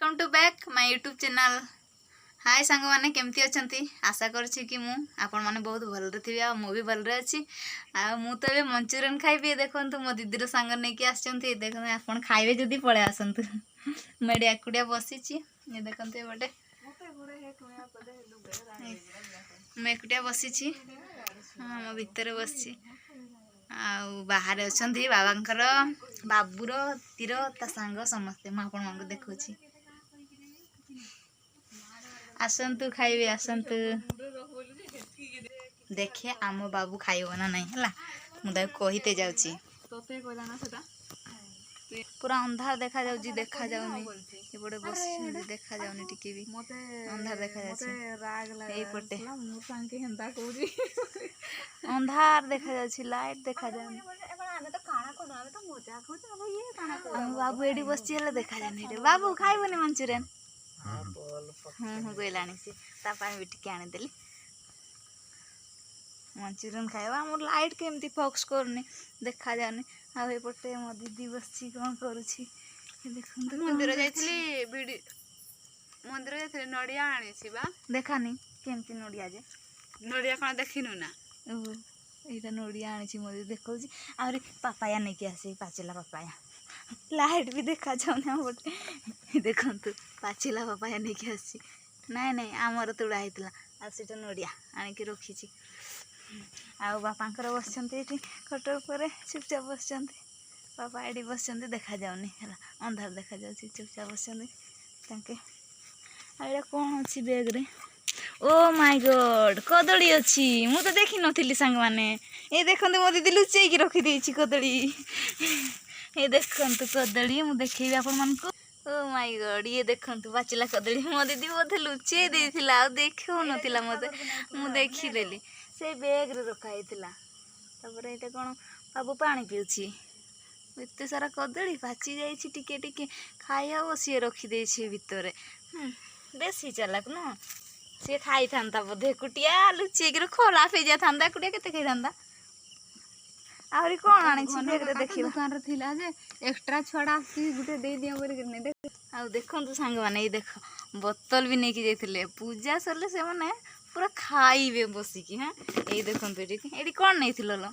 Welcome to back my YouTube channel. Hi सांग माने केमती अछंती आशा करछि कि मु आपन माने बहुत भलरे थिबे आ मु भी भलरे अछि आ मु तो ए मंचूरियन खाइबे। देखंतु मो दीदीर सांग नै कि आछंती देखन आपन खाइबे जदी पळे आसंतु मेडी एकुडिया बसिछि ये देखंतु ए बटे मैं एकुटिया बसिछि हां मो भितरे बसिछि आ बाहर अछंती बाबांकर बाबूर तीर ता सांग समस्ते मु आपन मानक देखौछि। आसंतु खाइबे आसंतु देखे आम बाबू खाइबो ना नहीं हला मुदा कहिते जाउछि पूरा अंधार देखा जाउछि देखा जाउनी ए बडे बस देखा जाउनी टिके भी अंधार देखा जाउछि एई पटे मु सांके हेंदा कोजी अंधार देखा जाउछि लाइट देखा जाउनी हमें तो खाना कोन हमें तो मजा खाउ अब ये खाना को हम बाबू एडी बसछि हला देखा जाउनी रे बाबू खाइबोनी मंचूरियन हूँ गलानी सी तापाई भी टिके आनी देली मंचूरियन खाइबा मोर लाइट केमती फोकस करनी देखा जानी आ एपटे मो दीदी बसछि कोन करूछि देखंतु मंदिर जाइथली मंदिर जाइथली नडिया आनी छि बा देखानी केमती नडिया जे नडिया कोन देखिनु ना ओ एटा नडिया आनी छि मो दीदी देखौछि आरे पापाया नै कि आसी पाचिला पापाया लाइट भी देखा जाउनी हमटे देखंतु पाचिला पापाया नै कि आसी नाइ नाइ आमर तुड़ा हेतला आ सेटा नडिया आनी कि रखिछि आ बापांकर बसचंती एठी खटर ऊपर चुपचाप बसचंती पापा एडी बसचंती देखा जाउनी हला अंधार देखा जाउछि चुपचाप बसचंती तांके आ एटा कोन अछि बैग रे ओ माय गॉड कदली अछि मु तो देखि नथिली संग माने ए देखंतु मो दीदी लुचै कि रखि देछि कदली ए देखंतु कदली मु देखैबी आपन मन को ओ माय गॉड ये देखंतु पाचिला कदली मो दीदी बोथे लुचै देथिला आ देखौ नथिला मते मु देखि लेली से बैग रे रखा हेतिला तबरे एटा कोन बाबू पानी पिउछि एते सारा कदली पाची जाइछि टिके टिके खाइया बसिए रखि देछि भितरे बेसी चालाक न से खाई थांता बोधे कुटिया लुचि गिर खोला फे जा थांदा कुटिया केते खाई थांदा आउरी कोन आनी छि बैग रे देखि दुकान रे थिला जे एक्स्ट्रा छडा सी गुटे दे दिया बोल के नै देख आ देखंतु संग माने ई देख बोतल भी नै कि जाइथिले पूजा सरले से माने पूरा खाइबे बसी की हां ए देखंतु एडी कोन नै थिलो लो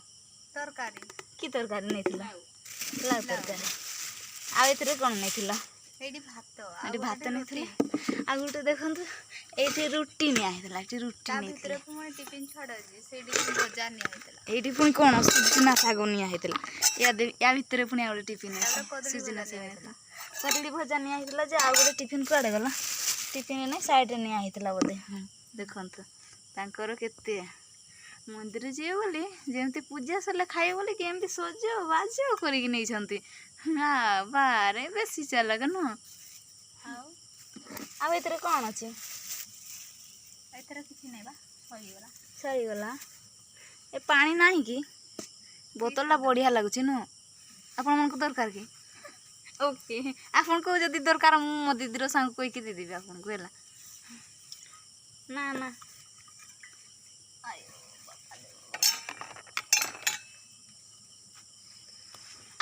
तरकारी की तरकारी नै थिला लाउ तरकारी आ एतरे कोन नै थिला एडी भात नै थिला आ गुटे देखंतु एठी रोटी नै आइतला एठी रोटी नै भितरे पुणी टिफिन छडा जी सेडी भजा नै आइतला एठी पुणी कोन सुजना साग नै आइतला या भितरे पुणी आ टिफिन सुजना साग आइतला कदली भजा नै आइतला जे आ गुटे टिफिन कुआडे गला टिफिन नै साइड नै आइतला बोधे देखंतु तांकर केते मंदिर जे बोली जेमती पूजा सरले खाइ बोली केमती सजो बाजो करि कि नै छंती हां बारे बेसी चालक न आ एतरे कोन अछि एतरे किछि नै बा सही गला ए पानी नाही कि बोतल ला बढ़िया लागुछि न आपन मन को दरकार कि ओके आपन को जदी दरकार मो दीदीर संग कोइ कि दे देबे आपन को हैला ना ना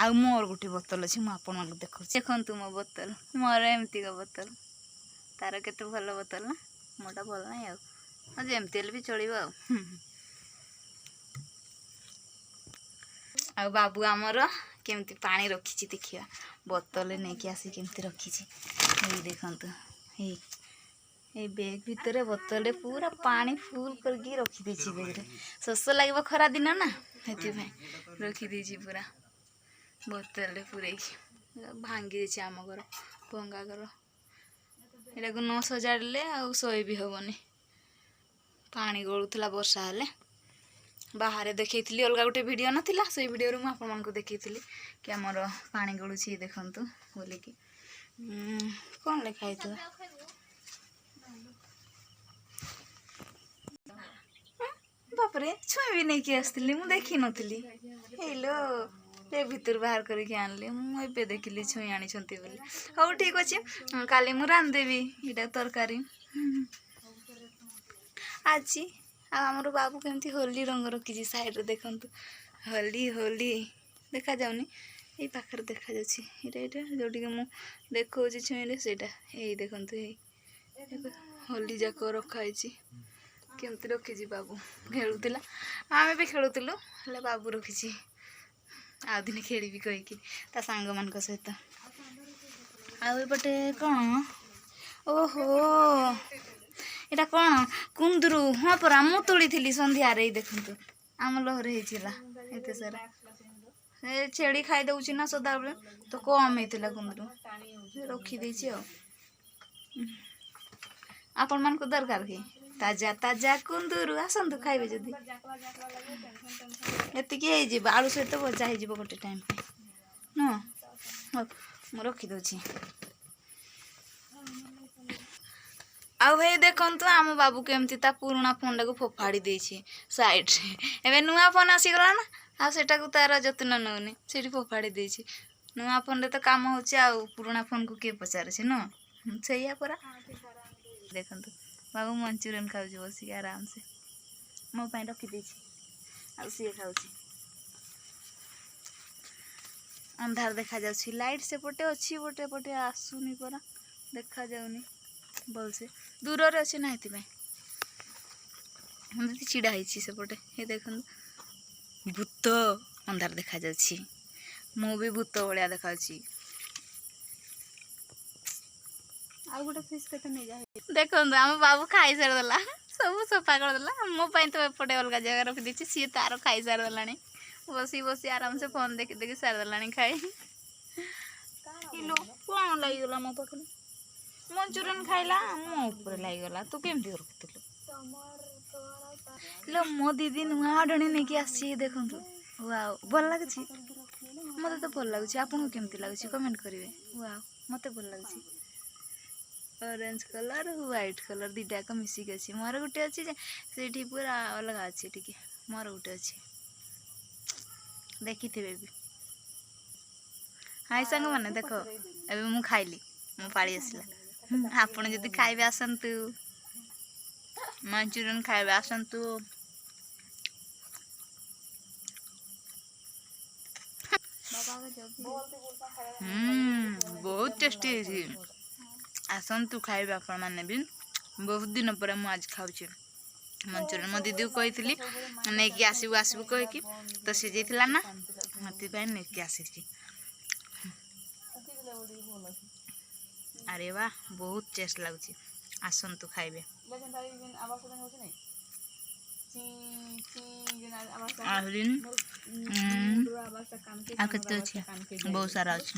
आ मोर गुटे बोतल अछि मु आपन मन देखौ देखंतु मो बोतल मोर एमती का बोतल तार केते भलो बोतल ना मोटा भल नै आ जेमती भी चलिबो आ बाबू हमर केमती पानी रखिछि देखिया बोतल नै कि आसी केमती रखिछि ए देखंतु ए बैग भितरे बोतल पूरा पानी फुल करके रखि देछि बैग रे सस लागबो खरा दिन ना हेति भाई रखि देछि पूरा बोतल पूरे भांगी देछि आम घर भंगा घर एटा को न सजाड़ले आ सोई भी होबनी पानी गळुतला वर्षा हले बाहर देखैथिली अलगा गुटे वीडियो नथिला से वीडियो रे मु आपन मन को देखैथिली कि हमर पानी गळुछि देखंतु बोले कि कोन लिखा हेतला बाप रे छुई भी नै कि आस्थिली मु देखि नथिली हेलो ए भीतर बाहर करके आनली मु एबे देखिली छुई आनी छंती बोली हो ठीक अछि काली मु रान देबी इटा तरकारी आजी आ हमर बाबू केमती होली रंग रखिछि साइड रे देखंतु होली होली देखा जाउनी ଏଇ ପାଖରେ ଦେଖାଯାଉଛି ଏଇଟା ଯେଉଁଠିକି ମୁଁ ଦେଖାଉଛି ଛୁଇଁଲେ ସେଇଟା ଏଇ ଦେଖନ୍ତୁ ଏଇ ହୋଲି ଯାକ ରଖାହେଇଛି। କେମିତି ରଖିଛି ବାବୁ ଖେଳୁଥିଲା ଆମେ ବି ଖେଳୁଥିଲୁ ହେଲେ ବାବୁ ରଖିଛି ଆଉ ଦିନେ ଖେଳିବି କହିକି ତା ସାଙ୍ଗମାନଙ୍କ ସହିତ। ଆଉ ଏପଟେ କ'ଣ ଓହୋ ଏଇଟା କ'ଣ କୁନ୍ଦୁରୁ ହଁ ପରା ମୁଁ ତୋଳିଥିଲି ସନ୍ଧ୍ୟାରେ ଏଇ ଦେଖନ୍ତୁ ଆମ ଲହରେ ହେଇଥିଲା ଏତେ ସାରା ଏ ଛେଳି ଖାଇଦେଉଛି ନା ସଦାବେଳେ ତ କମ୍ ହେଇଥିଲା କୁନ୍ଦୁରୁ ରଖିଦେଇଛି ଆଉ। ଆପଣମାନଙ୍କୁ ଦରକାର କି ତାଜା ତାଜା କୁନ୍ଦୁରୁ ଆସନ୍ତୁ ଖାଇବେ ଯଦି ଏତିକି ହେଇଯିବ ଆଳୁ ସହିତ ଭଜା ହେଇଯିବ ଗୋଟେ ଟାଇମ୍ ପାଇଁ ନୁହଁ। ହଉ ମୁଁ ରଖିଦେଉଛି। ଆଉ ଭାଇ ଦେଖନ୍ତୁ ଆମ ବାବୁ କେମିତି ତା ପୁରୁଣା ଫୋନ୍ଟାକୁ ଫୋପାଡ଼ି ଦେଇଛି ସାଇଡ଼୍ରେ। ଏବେ ନୂଆ ଫୋନ୍ ଆସିଗଲା ନା ଆଉ ସେଟାକୁ ତାର ଯତ୍ନ ନେଉନି ସେଇଠି ଫୋପାଡ଼ି ଦେଇଛି। ନୂଆ ଫୋନ୍ରେ ତ କାମ ହେଉଛି ଆଉ ପୁରୁଣା ଫୋନ୍କୁ କିଏ ପଚାରୁଛି ନୁହଁ ସେଇଆ ପରା। ଦେଖନ୍ତୁ ବାବୁ ମଞ୍ଚୁରିଆନ୍ ଖାଉଛି ବସିକି ଆରାମସେ ମୋ ପାଇଁ ରଖିଦେଇଛି ଆଉ ସିଏ ଖାଉଛି। ଅନ୍ଧାର ଦେଖାଯାଉଛି ଲାଇଟ୍ ସେପଟେ ଅଛି ଗୋଟେ ପଟେ ଆସୁନି ପରା ଦେଖାଯାଉନି ଭଲସେ ଦୂରରେ ଅଛି ନା ଏଥିପାଇଁ ଏମିତି ଛିଡ଼ା ହେଇଛି ସେପଟେ। ଏ ଦେଖନ୍ତୁ ଭୂତ ଅନ୍ଧାର ଦେଖାଯାଉଛି ମୁଁ ବି ଭୂତ ଭଳିଆ ଦେଖାଯାଉଛି। ଆଉ ଗୋଟେ ଫିସ୍ କେତେ ନେଇଯାଏ ଦେଖନ୍ତୁ ଆମ ବାବୁ ଖାଇସାରିଦେଲା ସବୁ ସଫା କରିଦେଲା ମୋ ପାଇଁ ତ ଏପଟେ ଅଲଗା ଜାଗା ରଖିଦେଇଛି ସିଏ ତାର ଖାଇସାରିଦେଲାଣି ବସି ବସି ଆରାମସେ ଫୋନ୍ ଦେଖି ଦେଖି ସାରିଦେଲାଣି ଖାଇ। କ'ଣ ଲାଗିଗଲା ମୋ ପାଖରେ ମଞ୍ଚୁରିଆନ୍ ଖାଇଲା ମୋ ଉପରେ ଲାଗିଗଲା ତୁ କେମିତି ରଖିଥିଲୁ ଲୋ ମୋ ଦିଦି ନୂଆ ଓଢ଼ଣୀ ନେଇକି ଆସିଛି ଦେଖନ୍ତୁ ୱାଓ ଭଲ ଲାଗୁଛି ମୋତେ ତ ଭଲ ଲାଗୁଛି ଆପଣଙ୍କୁ କେମିତି ଲାଗୁଛି କମେଣ୍ଟ କରିବେ। ୱାଓ ମୋତେ ଭଲ ଲାଗୁଛି ଅରେଞ୍ଜ କଲର୍ ହ୍ୱାଇଟ୍ କଲର୍ ଦୁଇଟା ଯାକ ମିଶିକି ଅଛି ମୋର ଗୋଟେ ଅଛି ଯେ ସେଇଠି ପୁରା ଅଲଗା ଅଛି ଟିକେ ମୋର ଗୋଟେ ଅଛି ଦେଖିଥିବେ ବି। ହାଇ ସାଙ୍ଗମାନେ ଦେଖ ଏବେ ମୁଁ ଖାଇଲି ମୋ ପାଳି ଆସିଲା ଆପଣ ଯଦି ଖାଇବେ ଆସନ୍ତୁ ମଞ୍ଚୁରିଆନ୍ ଖାଇବେ ଆସନ୍ତୁ। ବହୁତ ଟେଷ୍ଟି ହେଇଛି ଆସନ୍ତୁ ଖାଇବେ ଆପଣମାନେ ବି। ବହୁତ ଦିନ ପରେ ମୁଁ ଆଜି ଖାଉଛି ମଞ୍ଚୁରିଆନ୍ ମୋ ଦିଦିକୁ କହିଥିଲି ନେଇକି ଆସିବୁ ଆସିବୁ କହିକି ତ ସିଝେଇଥିଲା ନା ସେଥିପାଇଁ ନେଇକି ଆସିଛି। ଆରେ ବା ବହୁତ ଟେଷ୍ଟ ଲାଗୁଛି ଆସନ୍ତୁ ଖାଇବେ। ଆହୁରି ଆଉ କେତେ ଅଛି ବହୁତ ସାରା ଅଛି।